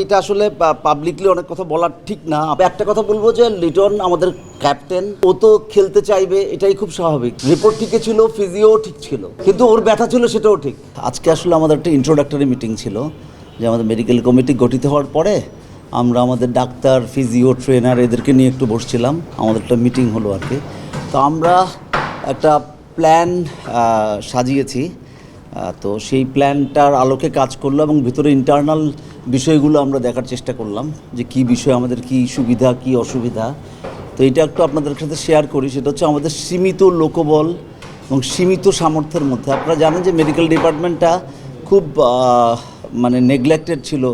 এটা আসলে পাবলিকলি অনেক কথা বলার ঠিক না। একটা কথা বলবো যে লিটন আমাদের ক্যাপ্টেন, ও তো খেলতে চাইবে, এটাই খুব স্বাভাবিক। রিপোর্ট ঠিকই ছিল, ফিজিও ঠিক ছিল, কিন্তু ওর ব্যথা ছিল সেটাও ঠিক। আজকে আসলে আমাদের একটা ইন্ট্রোডাক্টরি মিটিং ছিল, যে আমাদের মেডিকেল কমিটি গঠিত হওয়ার পরে আমরা আমাদের ডাক্তার, ফিজিও, ট্রেনার এদেরকে নিয়ে একটু বসছিলাম, আমাদের একটা মিটিং হলো আর কি। তো আমরা একটা প্ল্যান সাজিয়েছি, তো সেই প্ল্যানটার আলোকে কাজ করলো এবং ভিতরে ইন্টারনাল বিষয়গুলো আমরা দেখার চেষ্টা করলাম যে কী বিষয় আমাদের, কী সুবিধা কী অসুবিধা। তো এটা একটু আপনাদের সাথে শেয়ার করি। সেটা হচ্ছে আমাদের সীমিত লোকবল এবং সীমিত সামর্থ্যের মধ্যে। আপনারা জানেন যে মেডিকেল ডিপার্টমেন্টটা খুব মানে নেগলেক্টেড ছিল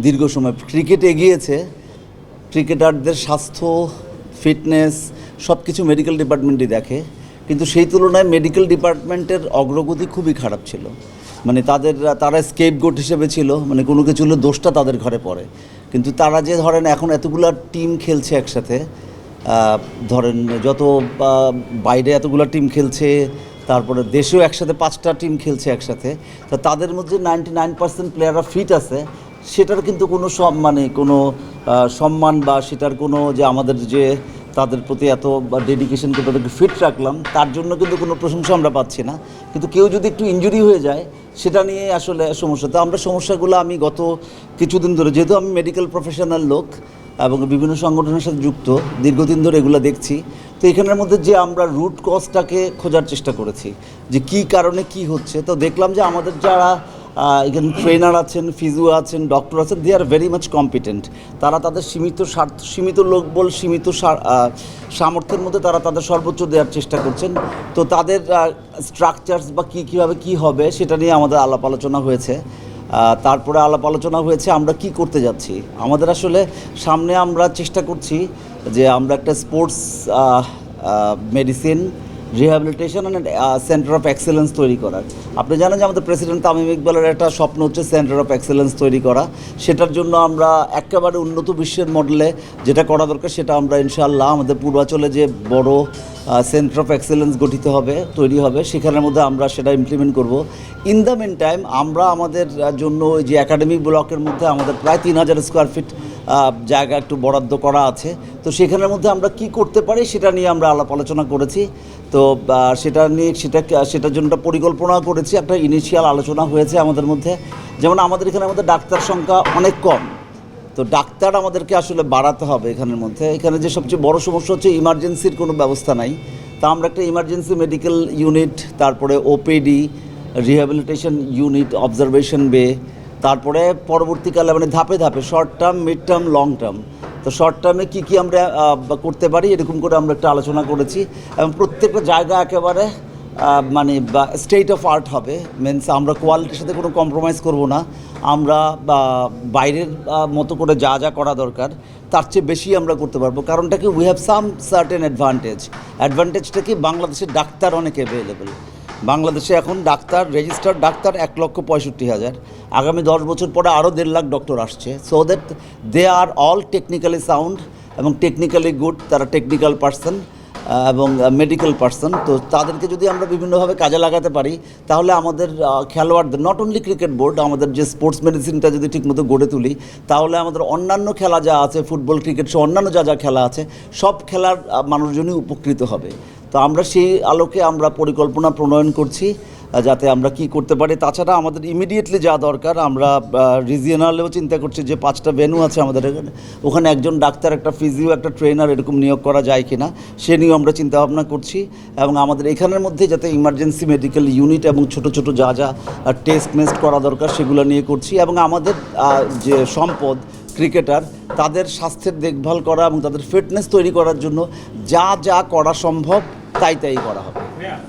দীর্ঘ সময়। ক্রিকেট এগিয়েছে, ক্রিকেটারদের স্বাস্থ্য, ফিটনেস সব কিছু মেডিকেল ডিপার্টমেন্টই দেখে, কিন্তু সেই তুলনায় মেডিকেল ডিপার্টমেন্টের অগ্রগতি খুবই খারাপ ছিল। মানে তারা স্কেপগোট হিসেবে ছিল, মানে কোনো কিছু হলে দোষটা তাদের ঘরে পড়ে। কিন্তু তারা যে ধরেন এখন এতগুলো টিম খেলছে একসাথে, ধরেন যত বাইরে এতগুলো টিম খেলছে, তারপরে দেশেও একসাথে 5টা টিম খেলছে একসাথে, তো তাদের মধ্যে 99% প্লেয়াররা ফিট আছে। সেটার কিন্তু কোনো কোনো সম্মান বা সেটার কোনো যে আমাদের যে তাদের প্রতি এত ডেডিকেশন করে তাদেরকে ফিট রাখলাম, তার জন্য কিন্তু কোনো প্রশংসা আমরা পাচ্ছি না। কিন্তু কেউ যদি একটু ইনজুরি হয়ে যায়, সেটা নিয়ে আসলে সমস্যা। তো আমরা সমস্যাগুলো আমি গত কিছুদিন ধরে, যেহেতু আমি মেডিকেল প্রফেশনাল লোক এবং বিভিন্ন সংগঠনের সাথে যুক্ত, দীর্ঘদিন ধরে এগুলো দেখছি। তো এখানের মধ্যে যে আমরা রুট কজটাকে খোঁজার চেষ্টা করেছি, যে কী কারণে কি হচ্ছে। তো দেখলাম যে আমাদের যারা এখানে ট্রেনার আছেন, ফিজিও আছেন, ডক্টর আছেন, দে আর ভেরি মাচ কম্পিটেন্ট। তারা তাদের সীমিত লোকবল, সীমিত সামর্থ্যের মধ্যে তারা তাদের সর্বোচ্চ দেওয়ার চেষ্টা করছেন। তো তাদের স্ট্রাকচারস বা কীভাবে কী হবে সেটা নিয়ে আমাদের আলাপ আলোচনা হয়েছে। তারপরে আলাপ আলোচনা হয়েছে আমরা কি করতে যাচ্ছি। আমাদের আসলে সামনে আমরা চেষ্টা করছি যে আমরা একটা sports medicine rehabilitation and centre of excellence তৈরি করার। আপনি জানেন যে আমাদের প্রেসিডেন্ট তামিম ইকবালের একটা স্বপ্ন হচ্ছে সেন্টার অফ এক্সেলেন্স তৈরি করা। সেটার জন্য আমরা একেবারে উন্নত বিশ্বের মডেলে যেটা করা দরকার সেটা আমরা ইনশাআল্লাহ আমাদের পূর্বাচলে যে বড় সেন্টার অফ এক্সেলেন্স গঠিত হবে, তৈরি হবে, সেখানের মধ্যে আমরা সেটা ইমপ্লিমেন্ট করব। ইন দ্য মিন টাইম আমরা আমাদের জন্য ওই যে একাডেমিক ব্লকের মধ্যে আমাদের প্রায় 3000 স্কোয়ার ফিট জায়গা একটু বরাদ্দ করা আছে। তো সেখানের মধ্যে আমরা কি করতে পারি সেটা নিয়ে আমরা আলাপ আলোচনা করেছি। তো সেটার জন্য একটা পরিকল্পনা করেছি, একটা ইনিশিয়াল আলোচনা হয়েছে আমাদের মধ্যে। যেমন আমাদের এখানের ডাক্তার সংখ্যা অনেক কম, তো ডাক্তার আমাদেরকে আসলে বাড়াতে হবে এখানের মধ্যে। এখানে যে সবচেয়ে বড় সমস্যা হচ্ছে ইমার্জেন্সির কোনো ব্যবস্থা নাই। তা আমরা একটা ইমার্জেন্সি মেডিকেল ইউনিট, তারপরে ওপিডি, রিহ্যাবিলিটেশন ইউনিট, অবজারভেশন বে, তারপরে পরবর্তীকালে মানে ধাপে ধাপে short term, mid term, long term. তো শর্ট টার্মে কী আমরা করতে পারি এরকম করে আমরা একটা আলোচনা করেছি। এবং প্রত্যেকটা জায়গা একেবারে মানে স্টেট অফ আর্ট হবে। মিনস আমরা কোয়ালিটির সাথে কোনো কম্প্রোমাইজ করব না। আমরা বাইরের মতো করে যা যা করা দরকার তার চেয়ে বেশি আমরা করতে পারবো। কারণটা কি, উই হ্যাভ সাম সার্টেন অ্যাডভান্টেজটা কি, বাংলাদেশের ডাক্তার অনেক অ্যাভেলেবেল। বাংলাদেশে এখন রেজিস্টার্ড ডাক্তার 1,65,000। আগামী 10 বছর পরে আরও 1.5 লাখ ডক্টর আসছে। So that they are all technically sound এবং টেকনিক্যালি গুড। তারা টেকনিক্যাল পার্সন এবং মেডিকেল পার্সন। তো তাদেরকে যদি আমরা বিভিন্নভাবে কাজে লাগাতে পারি, তাহলে আমাদের খেলোয়াড়দের, নট অনলি ক্রিকেট বোর্ড, আমাদের যে স্পোর্টস মেডিসিনটা যদি ঠিকমতো গড়ে তুলি, তাহলে আমাদের অন্যান্য খেলা যা আছে, ফুটবল, ক্রিকেট সহ অন্যান্য যা যা খেলা আছে, সব খেলার মানুষজনই উপকৃত হবে। তো আমরা সেই আলোকে আমরা পরিকল্পনা প্রণয়ন করছি যাতে আমরা কি করতে পারি। তাছাড়া আমাদের ইমিডিয়েটলি যা দরকার, আমরা রিজিয়নালেও চিন্তা করছি যে 5টা ভেন্যু আছে আমাদের এখানে, ওখানে একজন ডাক্তার, একটা ফিজিও, একটা ট্রেনার এরকম নিয়োগ করা যায় কি না সে নিয়েও আমরা চিন্তাভাবনা করছি। এবং আমাদের এখানের মধ্যে যাতে ইমার্জেন্সি মেডিকেল ইউনিট এবং ছোট ছোট যা যা টেস্ট করা দরকার সেগুলো নিয়ে করছি। এবং আমাদের যে সম্পদ ক্রিকেটার, তাদের স্বাস্থ্যের দেখভাল করা এবং তাদের ফিটনেস তৈরি করার জন্য যা যা করা সম্ভব তাই করা হবে।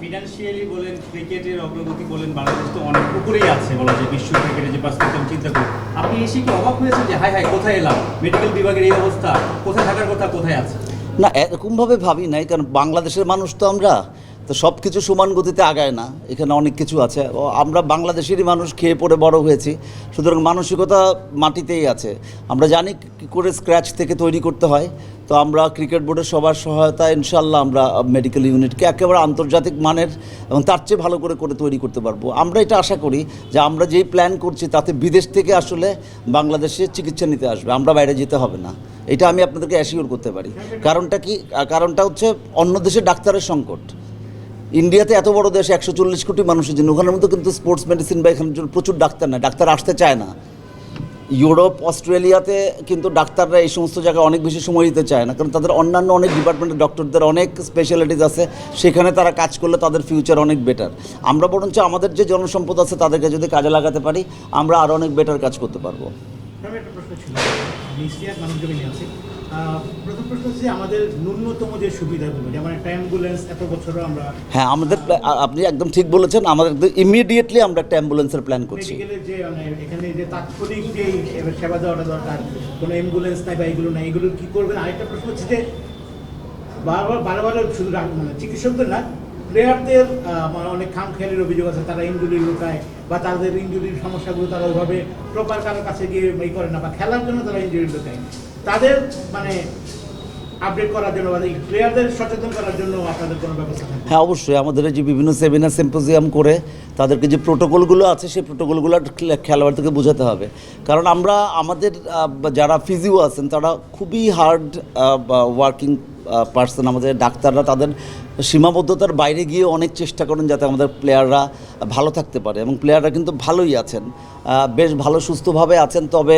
ফিনান্সিয়ালি বলেন, ক্রিকেটের অগ্রগতি বলেন, বাংলাদেশ তো অনেক উপরেই আছে বলা যায় বিশ্ব ক্রিকেটের যে পার্সপেক্টিভ চিন্তা করি। আপনি এসে কি অবাক হয়েছেন যে হাই কোথায় এলাম, মেডিকেল বিভাগের এই অবস্থা, কোথায় থাকার কথা কোথায় আছে? না, এরকমভাবে ভাবি নাই, কারণ বাংলাদেশের মানুষ তো আমরা। তো তো সব কিছু সমান গতিতে আগায় না, এখানে অনেক কিছু আছে। আমরা বাংলাদেশেরই মানুষ, খেয়ে পড়ে বড় হয়েছি, সুতরাং মানসিকতা মাটিতেই আছে। আমরা জানি কী করে স্ক্র্যাচ থেকে তৈরি করতে হয়। তো আমরা ক্রিকেট বোর্ডের সবার সহায়তায় ইনশাল্লাহ আমরা মেডিকেল ইউনিটকে একেবারে আন্তর্জাতিক মানের এবং তার চেয়ে ভালো করে করে তৈরি করতে পারবো। আমরা এটা আশা করি যে আমরা যেই প্ল্যান করছি তাতে বিদেশ থেকে আসলে বাংলাদেশে চিকিৎসা নিতে আসবে, আমরা বাইরে যেতে হবে না। এটা আমি আপনাদেরকে অ্যাসিওর করতে পারি। কারণটা কি? কারণটা হচ্ছে অন্য দেশে ডাক্তারের সংকট। ইন্ডিয়াতে এত বড় দেশ, 140 কোটি মানুষের জন্য, ওখানের মধ্যে কিন্তু স্পোর্টস মেডিসিন বা এখানের জন্য প্রচুর ডাক্তার নেয়, ডাক্তার আসতে চায় না। ইউরোপ, অস্ট্রেলিয়াতে কিন্তু ডাক্তাররা এই সমস্ত জায়গায় অনেক বেশি সময় দিতে চায় না, কারণ তাদের অন্যান্য অনেক ডিপার্টমেন্টের ডক্টরদের অনেক স্পেশালিটিস আছে, সেখানে তারা কাজ করলে তাদের ফিউচার অনেক বেটার। আমরা বরঞ্চ আমাদের যে জনসম্পদ আছে তাদেরকে যদি কাজে লাগাতে পারি, আমরা আরও অনেক বেটার কাজ করতে পারবো। একটা প্রশ্ন ছিল, মানবজমিনে আছে। প্রথম প্রশ্ন হচ্ছে আমাদের ন্যূনতম যে সুবিধাগুলো, যেমন একটা অ্যাম্বুলেন্স এত বছরও আমরা, হ্যাঁ, আমাদের আপনি একদম ঠিক বলেছেন, আমাদের ইমিডিয়েটলি আমরা একটা অ্যাম্বুলেন্সের প্ল্যান করছি। মেডিকেলের যে এখানে যে তাৎক্ষণিক যে সেবা দেওয়াটা দরকার, কোনো অ্যাম্বুলেন্স নাই বা এগুলো নাই, এগুলো কী করবেন? আরেকটা প্রশ্ন হচ্ছে যে বারবার শুধু চিকিৎসকদের না, প্লেয়ারদের অনেক খামখেয়ালির অভিযোগ আছে, তারা ইনজুরি লুকায় বা তাদের ইনজুরির সমস্যাগুলো তারা ওইভাবে প্রপার কারোর কাছে গিয়ে করে না, বা খেলার জন্য তারা ইনজুরি লুকায়। তাদের আপডেট করার জন্য বা প্লেয়ারদের সচেতন করার জন্য আপনাদের কোনো ব্যবস্থা থাকবে? হ্যাঁ, অবশ্যই। আমাদের যে বিভিন্ন সেমিনার সিম্পোজিয়াম করে তাদেরকে যে প্রোটোকলগুলো আছে সেই প্রোটোকলগুলো খেলোয়াড়দেরকে বোঝাতে হবে। কারণ আমরা আমাদের যারা ফিজিও আছেন তারা খুবই হার্ড ওয়ার্কিং পার্সন। আমাদের ডাক্তাররা তাদের সীমাবদ্ধতার বাইরে গিয়ে অনেক চেষ্টা করেন যাতে আমাদের প্লেয়াররা ভালো থাকতে পারে, এবং প্লেয়াররা কিন্তু ভালোই আছেন, বেশ ভালো সুস্থভাবে আছেন। তবে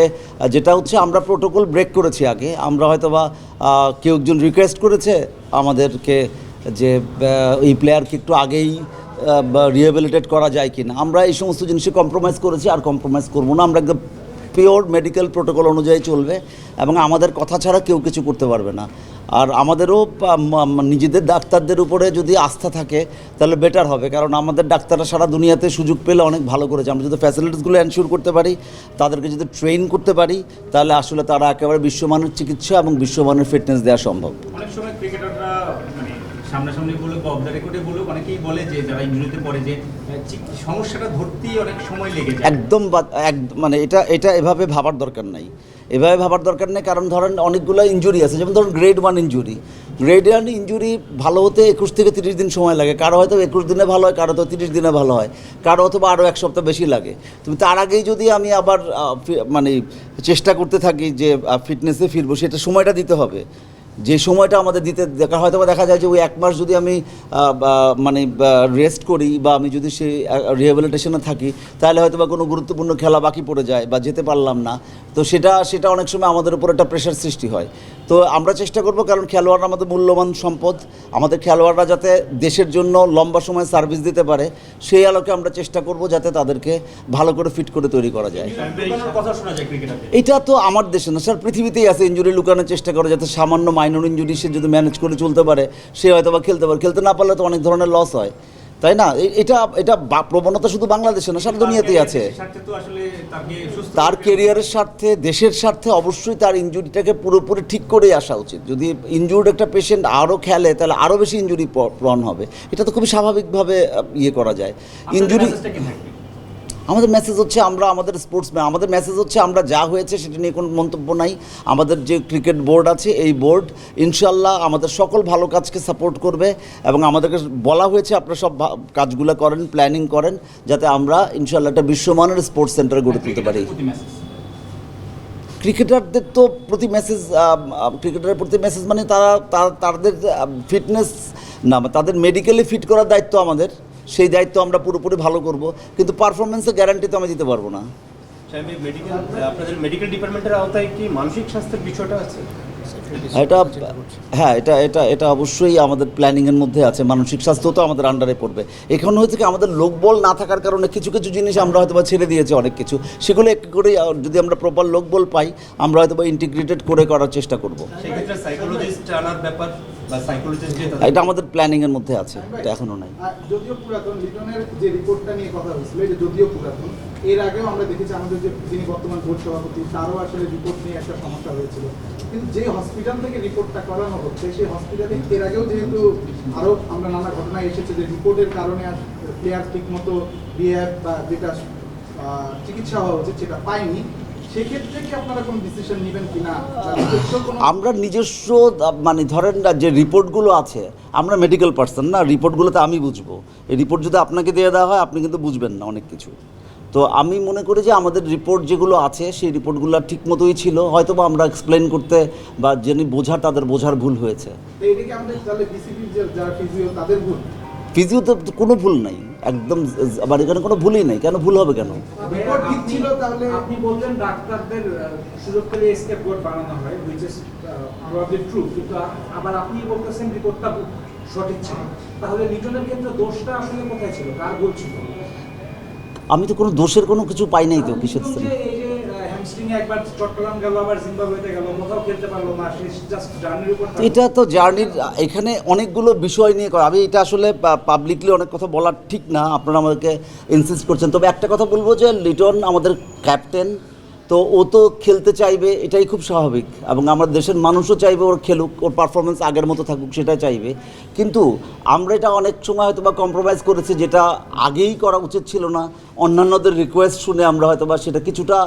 যেটা হচ্ছে আমরা প্রোটোকল ব্রেক করেছি আগে। আমরা হয়তো বা কেউ একজন রিকোয়েস্ট করেছে আমাদেরকে যে এই প্লেয়ারকে একটু আগেই রিহ্যাবিলিটেট করা যায় কি না, আমরা এই সমস্ত জিনিসে কম্প্রোমাইজ করেছি, আর কম্প্রোমাইজ করবো না। আমরা একদম পিওর মেডিকেল প্রোটোকল অনুযায়ী চলবে, এবং আমাদের কথা ছাড়া কেউ কিছু করতে পারবে না। আর আমাদেরও নিজেদের ডাক্তারদের উপরে যদি আস্থা থাকে তাহলে বেটার হবে, কারণ আমাদের ডাক্তাররা সারা দুনিয়াতে সুযোগ পেলে অনেক ভালো করেছে। আমরা যদি ফ্যাসিলিটিসগুলো এনশিওর করতে পারি, তাদেরকে যদি ট্রেন করতে পারি, তাহলে আসলে তারা একেবারে বিশ্বমানের চিকিৎসা এবং বিশ্বমানের ফিটনেস দেওয়া সম্ভব। অনেক সময় ক্রিকেটাররা মানে সামনাসামনি বলে বা অফ দ্য রেকর্ডে বলে অনেকেই বলে যে যারা ইনজুরিতে পড়ে যে সমস্যাটা ধরতেই অনেক সময় লেগে যায়। একদম মানে এটা এভাবে ভাবার দরকার নাই, এভাবে ভাবার দরকার নেই। কারণ ধরেন অনেকগুলো ইনজুরি আছে, যেমন ধরুন গ্রেড 1 ইনজুরি। গ্রেড 1 ইনজুরি ভালো হতে 21 থেকে 30 দিন সময় লাগে। কারো হয়তো 21 দিনে ভালো হয়, কারো তো 30 দিনে ভালো হয়, কারো অথবা আরও 1 সপ্তাহ বেশি লাগে। তুমি তার আগেই যদি আমি আবার মানে চেষ্টা করতে থাকি যে ফিটনেসে ফিরবো, সেটা সময়টা দিতে হবে। যে সময়টা আমাদের দিতে হয়তো দেখা যায় যে ওই 1 মাস যদি আমি মানে রেস্ট করি বা আমি যদি সেই রিহ্যাবিলিটেশনে থাকি, তাহলে হয়তো বা কোনো গুরুত্বপূর্ণ খেলা বাকি পড়ে যায় বা যেতে পারলাম না। তো সেটা অনেক সময় আমাদের উপর একটা প্রেশার সৃষ্টি হয়। তো আমরা চেষ্টা করব, কারণ খেলোয়াড়রা আমাদের মূল্যবান সম্পদ, আমাদের খেলোয়াড়রা যাতে দেশের জন্য লম্বা সময় সার্ভিস দিতে পারে, সেই আলোকে আমরা চেষ্টা করব যাতে তাদেরকে ভালো করে ফিট করে তৈরি করা যায়। কথা শোনা যায় ক্রিকেটারদের। এটা তো আমার দেশে না স্যার, পৃথিবীতেই আছে। ইনজুরি লুকানোর চেষ্টা করে যাতে সামান্য মাইনর ইনজুরি সে যদি ম্যানেজ করে চলতে পারে, সে হয়তো বা খেলতে পারে। খেলতে না পারলে তো অনেক ধরনের লস হয়, তাই না? এটা প্রবণতা শুধু বাংলাদেশে না, সারা দুনিয়াতেই আছে। তার কেরিয়ারের স্বার্থে, দেশের স্বার্থে অবশ্যই তার ইনজুরিটাকে পুরোপুরি ঠিক করেই আসা উচিত। যদি ইনজুর্ড একটা পেশেন্ট আরও খেলে, তাহলে আরও বেশি ইনজুরি প্রণ হবে। এটা তো খুবই স্বাভাবিকভাবে করা যায়। ইনজুরি আমাদের মেসেজ হচ্ছে আমরা আমাদের স্পোর্টসম্যান, আমাদের মেসেজ হচ্ছে আমরা যা হয়েছে সেটা নিয়ে কোনো মন্তব্য নাই। আমাদের যে ক্রিকেট বোর্ড আছে, এই বোর্ড ইনশাল্লাহ আমাদের সকল ভালো কাজকে সাপোর্ট করবে, এবং আমাদেরকে বলা হয়েছে আপনারা সব কাজগুলো করেন, প্ল্যানিং করেন, যাতে আমরা ইনশাল্লাহ একটা বিশ্বমানের স্পোর্টস সেন্টার গড়ে তুলতে পারি। ক্রিকেটারদের তো প্রতি মেসেজ, ক্রিকেটারের প্রতি মেসেজ মানে তাদের ফিটনেস না, তাদের মেডিকেলি ফিট করার দায়িত্ব আমাদের। সেই দায়িত্ব আমরা পুরোপুরি ভালো করব, কিন্তু পারফরমেন্সের গ্যারান্টি তো আমি দিতে পারবো না। আপনাদের মেডিকেল ডিপার্টমেন্টের আওতায় কি মানসিক স্বাস্থ্যের বিষয়টা আছে? এটা অবশ্যই আমাদের প্ল্যানিংয়ের মধ্যে আছে। মানসিক স্বাস্থ্য তো আমাদের আন্ডারে পড়বে। এখানে হচ্ছে কি, আমাদের লোকবল না থাকার কারণে কিছু কিছু জিনিস আমরা হয়তো বা ছেড়ে দিয়েছি, অনেক কিছু। সেগুলো একটু করে যদি আমরা প্রপার লোকবল পাই, আমরা হয়তো বা ইন্টিগ্রেটেড করে করার চেষ্টা করব। সেক্ষেত্রে সাইকোলজিস্ট আনার ব্যাপার বা সাইকোলজিস্ট এটা আমাদের প্ল্যানিংয়ের মধ্যে আছে, এটা এখনও নাই। যদিও পুরাতন লিটনের যে রিপোর্টটা নিয়ে কথা হয়েছিল, এটা যদিও পুরাতন, এর আগেও আমরা দেখেছি আমাদের যে যিনি বর্তমান বোর্ড সভাপতি তারও আসলে রিপোর্ট নিয়ে একটা সমস্যা হয়েছিল, কিন্তু যে হসপিটাল থেকে রিপোর্টটা করানো হচ্ছে সেই হসপিটালে এর আগেও যেহেতু আরও আমরা নানা ঘটনায় এসেছে যে রিপোর্টের কারণে প্লেয়ার ঠিক মতো রিহ্যাব বা যেটা চিকিৎসা হওয়া উচিত সেটা পায়নি, সেক্ষেত্রে কি আপনারা কোনো ডিসিশন নেবেন কিনা? আমরা নিজস্ব মানে ধরেন না যে রিপোর্টগুলো আছে, আমরা মেডিকেল পার্সন না, রিপোর্টগুলোতে আমি বুঝবো। এই রিপোর্ট যদি আপনাকে দিয়ে দেওয়া হয় আপনি কিন্তু বুঝবেন না অনেক কিছু। তো আমি মনে করি যে আমাদের রিপোর্ট যেগুলো আছে সেই রিপোর্টগুলো ঠিক মতোই ছিল, হয়তো বা আমরা এক্সপ্লেন করতে বা যিনি বোঝার তাদের বোঝার ভুল হয়েছে। এইটাকে আমাদের তাহলে বিসিবির যারা ফিজিও তাদের ভুল? ফিজিওতে কোনো ভুল নাই, একদম আবার এখানে কোনো ভুলই নেই। কেন ভুল হবে কেন? রিপোর্ট ঠিক ছিল তাহলে আপনি বললেন ডাক্তারদের সুযোগ পেলে স্কেপ বোর্ড বানানো হয়, হুইচ ইজ প্রবাবলি ট্রু, কিন্তু আবার আপনি বলতেছেন রিপোর্টটা সঠিক ছিল। তাহলে লিটনের ক্ষেত্রে দোষটা আসলে কোথায় ছিল, কার ভুল ছিল? আমি তো কোনো দোষের কোনো কিছু পাই নাই তো, কিসের লিটন যে এই যে হ্যামস্ট্রিং এ একবার চট্টগ্রাম গেল, আবার জিম্বাবুয়েতে গেল, কোথাও খেলতে পারলো না, সে জাস্ট জার্নির উপর এটা তো জার্নির, এখানে অনেকগুলো বিষয় নিয়ে করা। আমি এটা আসলে পাবলিকলি অনেক কথা বলা ঠিক না, আপনারা আমাদেরকে ইনসিস্ট করছেন। তবে একটা কথা বলবো যে লিটন আমাদের ক্যাপ্টেন, তো ও তো খেলতে চাইবে, এটাই খুব স্বাভাবিক, এবং আমার দেশের মানুষও চাইবে ওর খেলুক, ওর পারফরমেন্স আগের মতো থাকুক, সেটাই চাইবে। কিন্তু আমরা এটা অনেক সময় হয়তো বা কম্প্রোমাইজ করেছি, যেটা আগেই করা উচিত ছিল না। অন্যান্যদের রিকোয়েস্ট শুনে আমরা হয়তো বা সেটা কিছুটা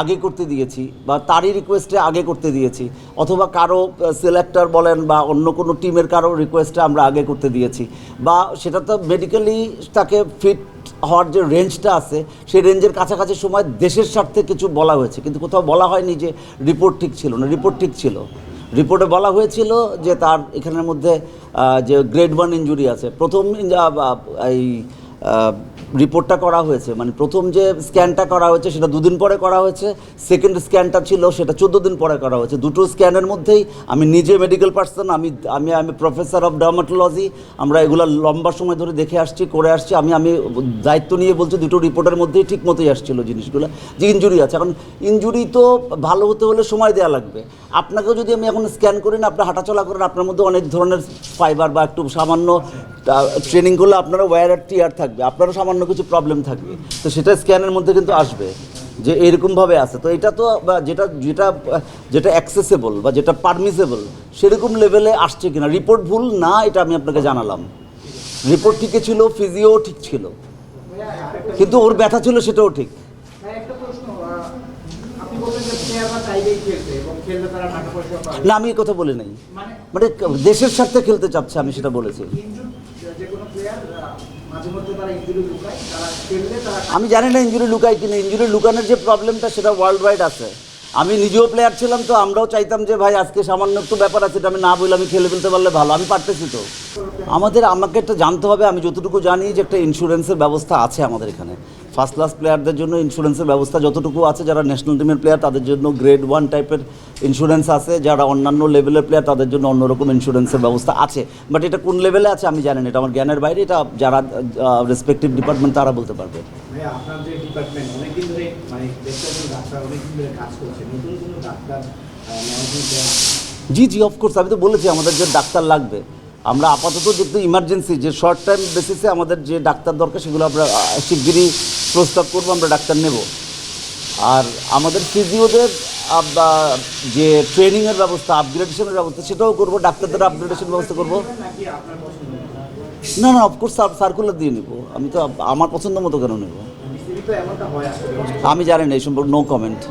আগে করতে দিয়েছি, বা তারই রিকোয়েস্টে আগে করতে দিয়েছি, অথবা কারো সিলেক্টর বলেন বা অন্য কোনো টিমের কারো রিকোয়েস্টে আমরা আগে করতে দিয়েছি, বা সেটা তো মেডিকেলি তাকে ফিট হওয়ার যে রেঞ্জটা আছে সেই রেঞ্জের কাছাকাছি সময় দেশের স্বার্থে কিছু বলা হয়েছে, কিন্তু কোথাও বলা হয়নি যে রিপোর্ট ঠিক ছিল না। রিপোর্ট ঠিক ছিল, রিপোর্টে বলা হয়েছিল যে তার এখানের মধ্যে যে গ্রেড 1 ইনজুরি আছে। প্রথম এই রিপোর্টটা করা হয়েছে, মানে প্রথম যে স্ক্যানটা করা হয়েছে সেটা 2 দিন পরে করা হয়েছে, সেকেন্ড স্ক্যানটা ছিল সেটা 14 দিন পরে করা হয়েছে। দুটো স্ক্যানের মধ্যেই আমি নিজে মেডিকেল পার্সন, আমি প্রফেসর অফ ডার্মাটোলজি, আমরা এগুলো লম্বা সময় ধরে দেখে আসছি, করে আসছি। আমি দায়িত্ব নিয়ে বলছি দুটো রিপোর্টের মধ্যেই ঠিক মতোই আসছিলো জিনিসগুলো, যে ইনজুরি আছে। এখন ইনজুরি তো ভালো হতে হলে সময় দেওয়া লাগবে। আপনাকেও যদি আমি এখন স্ক্যান করি না, আপনি হাঁটাচলা করেন, আপনার মধ্যে অনেক ধরনের ফাইবার বা একটু সামান্য ট্রেনিং করলে আপনারও ওয়্যার আর টিয়ার থাকবে, আপনারও সামান্য কিছু প্রবলেম থাকবে, তো সেটা স্ক্যানের মধ্যে কিন্তু আসবে যে এরকমভাবে আছে। তো এটা তো যেটা যেটা যেটা অ্যাক্সেসেবল বা যেটা পারমিসেবল সেরকম লেভেলে আসছে কিনা, রিপোর্ট ভুল না এটা আমি আপনাকে জানালাম। রিপোর্ট ঠিকই ছিল, ফিজিও ঠিক ছিল, কিন্তু ওর ব্যথা ছিল সেটাও ঠিক। একটা প্রশ্ন, আপনি বললেন যে প্লেয়াররা চাইবেই খেলতে এবং খেলতে তারা টাকা পয়সা পাবে না, আমি এই কথা বলি নাই, মানে মানে দেশের স্বার্থে খেলতে চাচ্ছে, আমি সেটা বলেছি। যে কোনো প্লেয়ার মাঝে মধ্যে তারা ইনজুরি লুকায়, তারা খেললে তারা আমি জানি না ইনজুরি লুকায় কিনা, ইনজুরি লুকানোর যে প্রবলেমটা সেটা ওয়ার্ল্ড ওয়াইড আছে। আমি নিজেও প্লেয়ার ছিলাম, তো আমরাও চাইতাম যে ভাই আজকে সামান্য একটু ব্যাপার আছে, এটা আমি না বলে আমি খেলে ফেলতে পারলে ভালো, আমি পারতেছি তো। আমাকে একটা জানতে হবে, আমি যতটুকু জানি যে একটা ইন্স্যুরেন্সের ব্যবস্থা আছে আমাদের এখানে। ফার্স্ট ক্লাস প্লেয়ারদের জন্য ইন্স্যুরেন্সের ব্যবস্থা যতটুকু আছে, যারা ন্যাশনাল টিমের প্লেয়ার তাদের জন্য গ্রেড 1 টাইপের ইন্স্যুরেন্স আছে, যারা অন্যান্য লেভেলের প্লেয়ার তাদের জন্য অন্যরকম ইন্স্যুরেন্সের ব্যবস্থা আছে। বাট এটা কোন লেভেলে আছে আমি জানি না, এটা আমার জ্ঞানের বাইরে, এটা যারা রেসপেক্টিভ ডিপার্টমেন্ট তারা বলতে পারবে। ভাইয়া আপনার যে ডিপার্টমেন্ট অনেকদিন ধরে মানে বেসরকারি ডাক্তার অনেকদিন ধরে কাজ করছে, নতুন কোনো ডাক্তার জি জি, অফকোর্স, আমি তো বলেছি আমাদের যে ডাক্তার লাগবে, আমরা আপাতত যেহেতু ইমার্জেন্সি যে শর্ট টাইম বেসিসে আমাদের যে ডাক্তার দরকার সেগুলো আমরা শিগগিরই প্রস্তাব করবো, আমরা ডাক্তার নেব। আর আমাদের ফিজিওদের যে ট্রেনিংয়ের ব্যবস্থা, আপগ্রেডেশনের ব্যবস্থা সেটাও করবো, ডাক্তারদের আপগ্রেডেশন ব্যবস্থা করবো। নাকি আপনার পছন্দ না না, অফকোর্স সার্কুলার দিয়ে নেবো, আমি তো আমার পছন্দ মতো কেন নেবো, বিসিবি তো এমনটা হয় আসলে আমি জানি না এই সম্পর্কে, নো কমেন্ট।